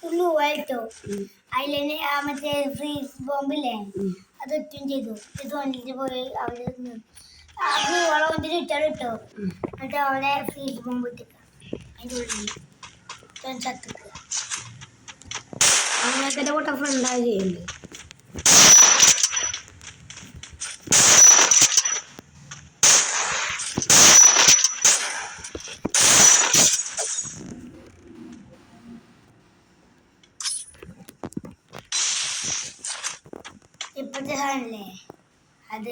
ഉള്ളുവായിട്ടോ അതിലെ മറ്റേ ഫ്രീസ് ബോംബില്ലേ അത് ഒറ്റും ചെയ്തു. ഇത് വന്നിട്ട് പോയി അവിടെ വളവൊന്നിട്ട് ഇട്ടോ എന്നിട്ട് അവിടെ ഫ്രീസ് ബോംബ് ഇട്ടിക്ക അതിൻ്റെ ഉള്ളിൽ ചത്തിക്കുക. അങ്ങനത്തെ കൂട്ട ഫ്രണ്ടായി ചെയ്യുന്നുണ്ട്. ഇപ്പോഴത്തെ സാധനല്ലേ അത്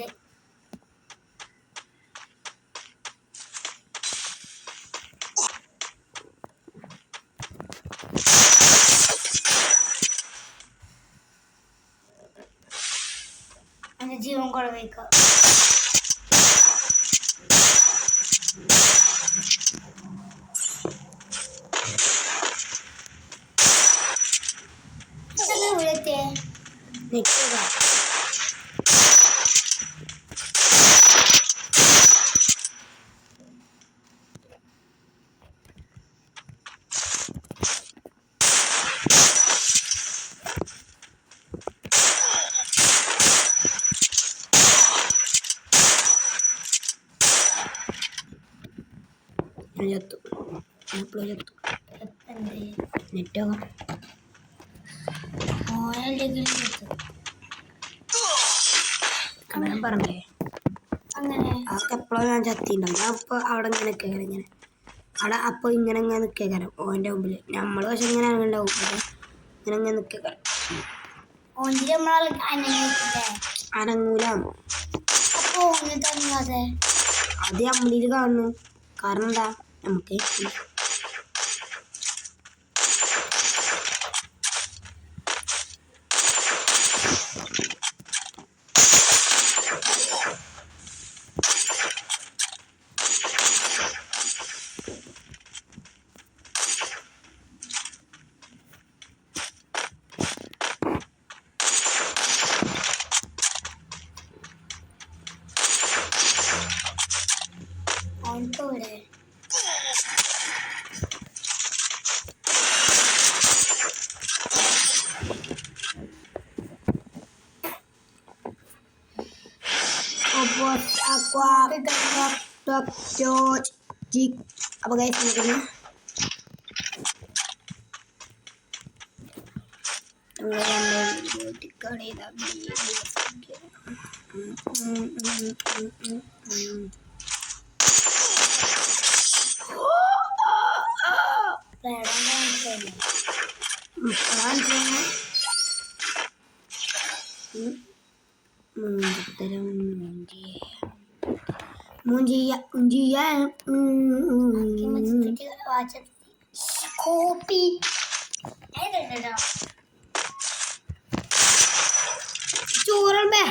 അതിന്റെ ജീവൻ കുഴവേക്കാം. വിളത്തെ നിൽക്കുക jatuh upload jatuh നെറ്റ് അങ്ങനെ പറഞ്ഞേ. അങ്ങനെ അതൊക്കെ എപ്പോഴും ഞാൻ ചത്തിണ്ടാവും. ഞാൻ അപ്പോൾ അവിടെ ഇങ്ങനെ നിൽക്കുക ഇങ്ങനെ അവിടെ അപ്പോൾ ഇങ്ങനെ നിൽക്കുക ഓൻ്റെ മുമ്പിൽ നമ്മൾ പക്ഷെ ഇങ്ങനെ ഉണ്ടാവും ഇങ്ങനെ നിൽക്കുക അനങ്ങൂല. അത് അമ്മയിൽ കാണുന്നു. കാരണം എന്താ നമുക്ക് apa guys ini Munjia kopi curang be